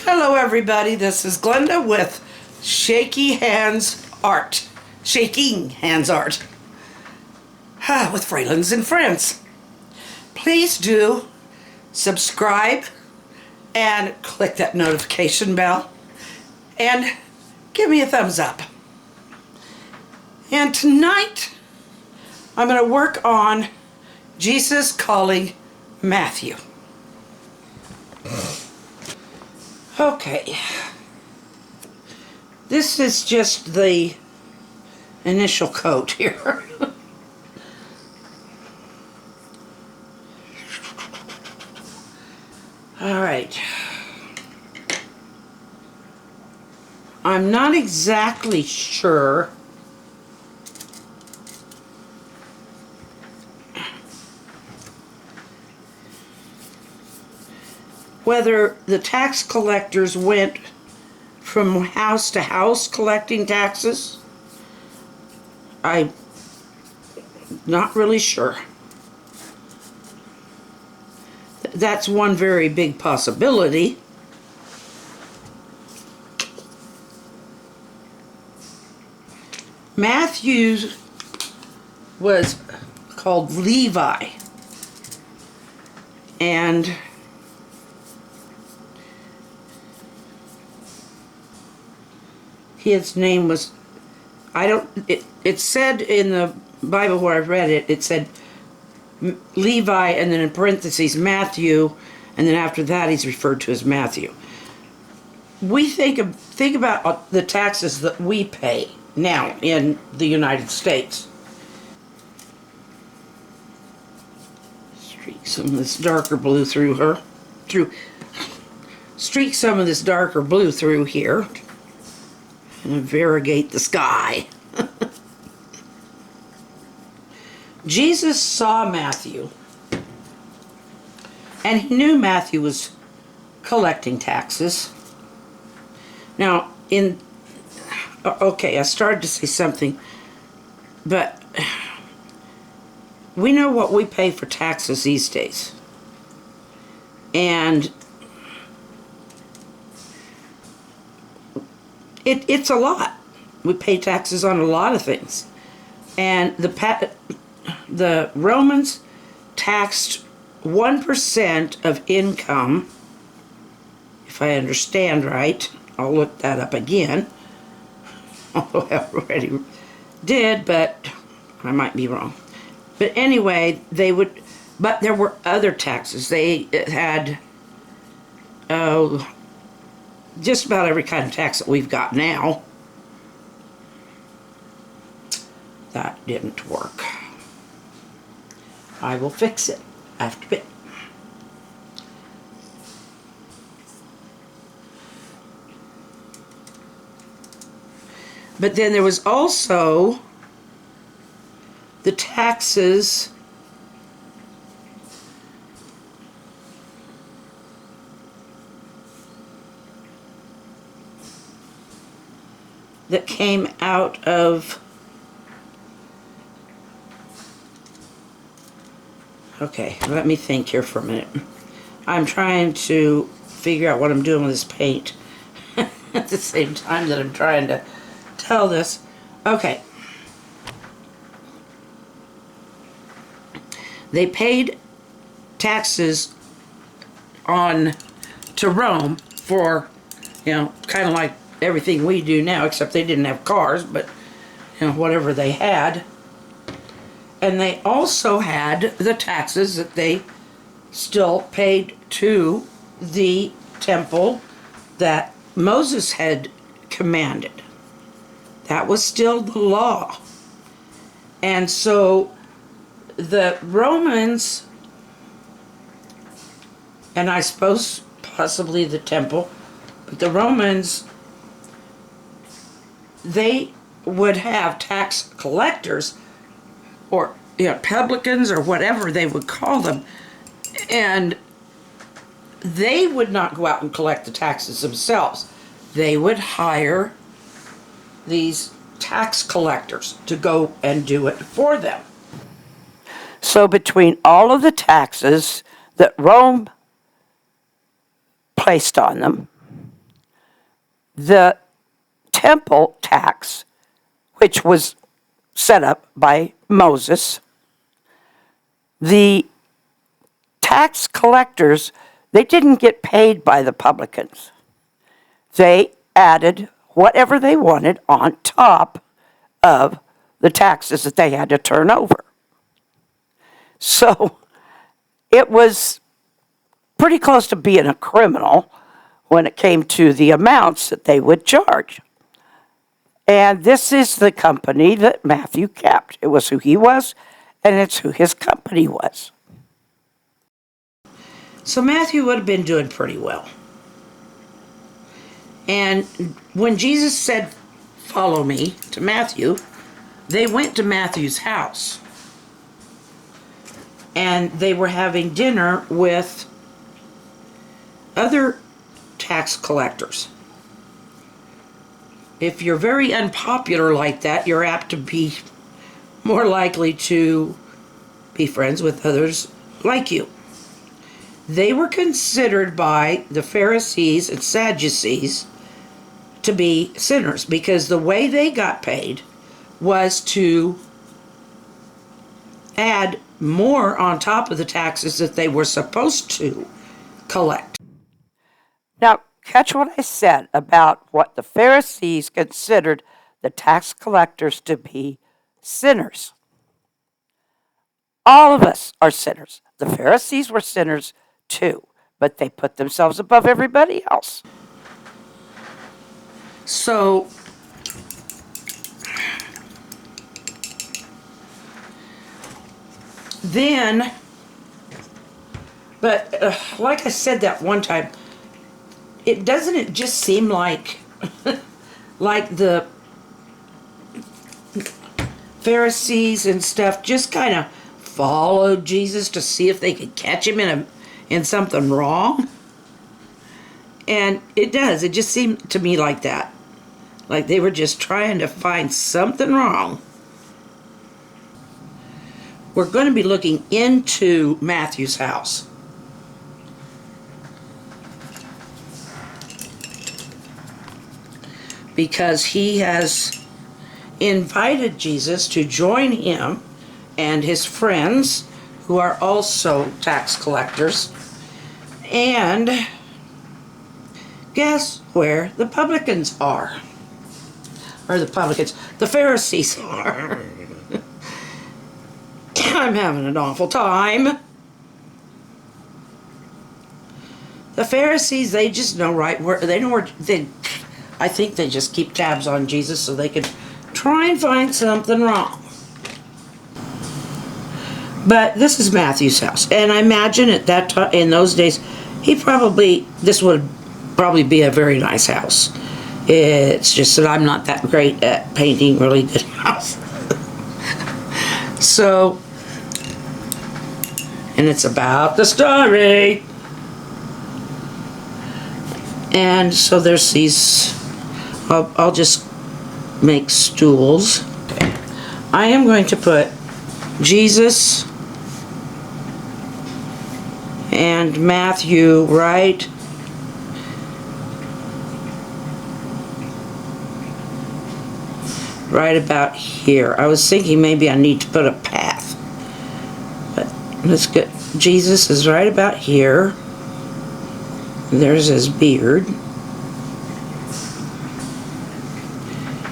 Hello everybody, this is Glenda with Shaking Hands Art with Fralins and Friends. Please do subscribe and click that notification bell and give me a thumbs up. And tonight I'm going to work on Jesus calling Matthew. Okay, this is just the initial coat here. All right. I'm not exactly sure whether the tax collectors went from house to house collecting taxes. I'm not really sure. That's one very big possibility. Matthew was called Levi, and his name was, it said in the Bible where I read it, it said Levi, and then in parentheses Matthew, and then after that he's referred to as Matthew. We think about the taxes that we pay now in the United States. Streak some of this darker blue streak some of this darker blue through here and variegate the sky. Jesus saw Matthew, and he knew Matthew was collecting taxes. Now, okay, I started to say something, but we know what we pay for taxes these days. And it's a lot. We pay taxes on a lot of things. And the Romans taxed 1% of income, if I understand right. I'll look that up again. Although I already did, but I might be wrong. But anyway, but there were other taxes. They had just about every kind of tax that we've got now. That didn't work. I will fix it after a bit. But then there was also the taxes that came out of, okay, let me think here for a minute. I'm trying to figure out what I'm doing with this paint at the same time that I'm trying to tell this. Okay. They paid taxes to Rome for, kind of like everything we do now, except they didn't have cars, but whatever they had. And they also had the taxes that they still paid to the temple that Moses had commanded. That was still the law. And so the Romans, and I suppose possibly the temple, but the Romans, they would have tax collectors, or publicans, or whatever they would call them, and they would not go out and collect the taxes themselves. They would hire these tax collectors to go and do it for them. So between all of the taxes that Rome placed on them, the temple tax, which was set up by Moses, the tax collectors, they didn't get paid by the publicans. They added whatever they wanted on top of the taxes that they had to turn over. So it was pretty close to being a criminal when it came to the amounts that they would charge. And this is the company that Matthew kept. It was who he was, and it's who his company was. So Matthew would have been doing pretty well. And when Jesus said, "Follow me," to Matthew, they went to Matthew's house. And they were having dinner with other tax collectors. If you're very unpopular like that, you're apt to be more likely to be friends with others like you. They were considered by the Pharisees and Sadducees to be sinners because the way they got paid was to add more on top of the taxes that they were supposed to collect. Now, catch what I said about what the Pharisees considered the tax collectors to be sinners. All of us are sinners. The Pharisees were sinners too, but they put themselves above everybody else. So, then, but like I said that one time, it just seem like like the Pharisees and stuff just kind of followed Jesus to see if they could catch him in something wrong? And it does. It just seemed to me like that. Like they were just trying to find something wrong. We're going to be looking into Matthew's house. Because he has invited Jesus to join him and his friends, who are also tax collectors. And guess where the publicans are? Or the Pharisees are. I'm having an awful time. The Pharisees, they just know right where, I think they just keep tabs on Jesus so they can try and find something wrong. But this is Matthew's house, and I imagine at that time, in those days, this would probably be a very nice house. It's just that I'm not that great at painting really good houses. So, and it's about the story. And so there's these, I'll just make stools. I am going to put Jesus and Matthew right about here. I was thinking maybe I need to put a path, but let's get, Jesus is right about here. There's his beard.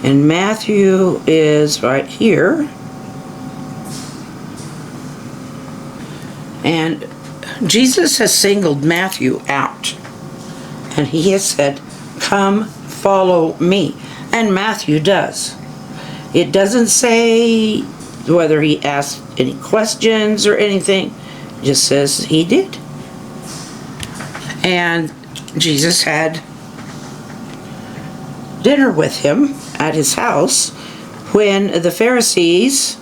And Matthew is right here. And Jesus has singled Matthew out. And he has said, "Come, follow me." And Matthew does. It doesn't say whether he asked any questions or anything. It just says he did. And Jesus had dinner with him at his house when the Pharisees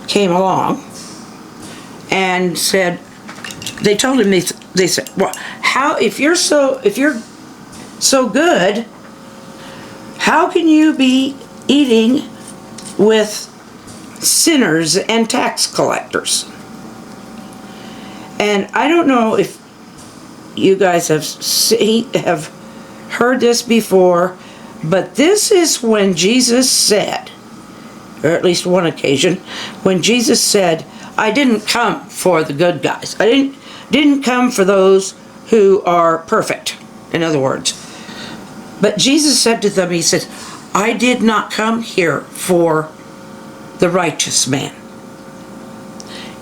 came along and said, they told him, they said, "Well, if you're so good, how can you be eating with sinners and tax collectors?" And I don't know if you guys have heard this before, but this is when Jesus said, or at least one occasion, when Jesus said, I didn't come for the good guys. I didn't come for those who are perfect, in other words. But Jesus said to them, he said, I did not come here for the righteous man.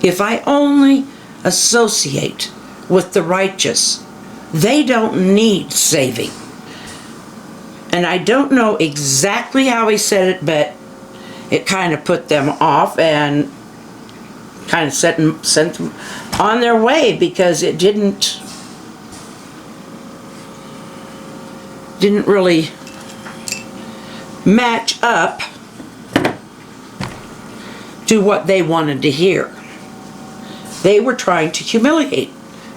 If I only associate with the righteous, they don't need saving. And I don't know exactly how he said it, but it kind of put them off and kind of sent them on their way, because it didn't really match up to what they wanted to hear. They were trying to humiliate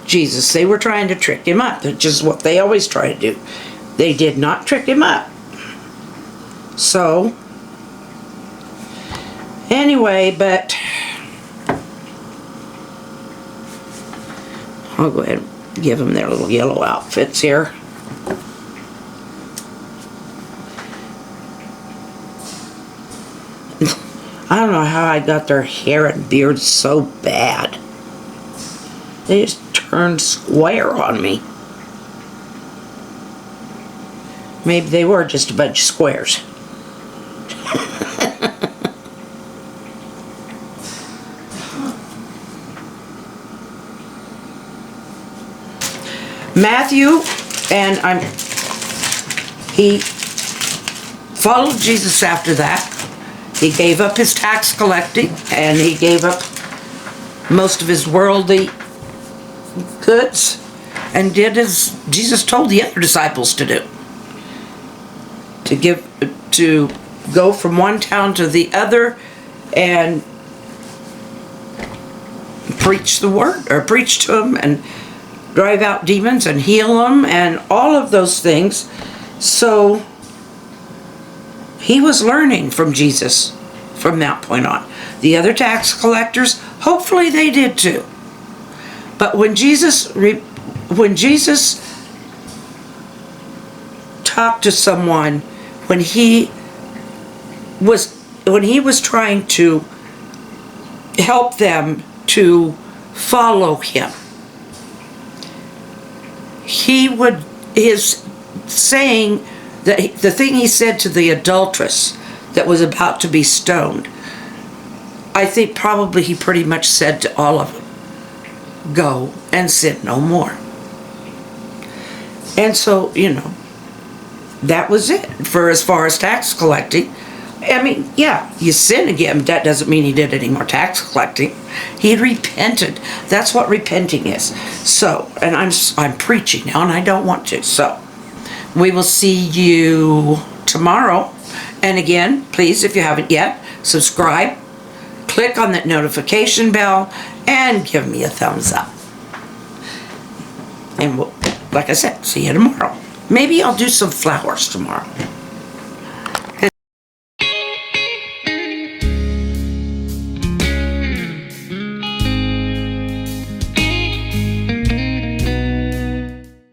Jesus. They were trying to trick him up, which is what they always try to do. They did not trick him up. So, anyway, but I'll go ahead and give them their little yellow outfits here. I don't know how I got their hair and beards so bad. They just turned square on me. Maybe they were just a bunch of squares. Matthew, and he followed Jesus after that. He gave up his tax collecting, and he gave up most of his worldly goods, and did as Jesus told the other disciples to do. To go from one town to the other and preach the word, or preach to them, and drive out demons and heal them, and all of those things. So he was learning from Jesus from that point on. The other tax collectors, hopefully they did too. But when Jesus talked to someone, when he was trying to help them to follow him, his saying, that the thing he said to the adulteress that was about to be stoned, I think probably he pretty much said to all of them, go and sin no more. And so, that was it for as far as tax collecting. I mean, yeah, you sin again, that doesn't mean he did any more tax collecting. He repented. That's what repenting is. So, and I'm preaching now, and I don't want to. So, we will see you tomorrow. And again, please, if you haven't yet, subscribe, click on that notification bell, and give me a thumbs up. And we'll, like I said, see you tomorrow. Maybe I'll do some flowers tomorrow.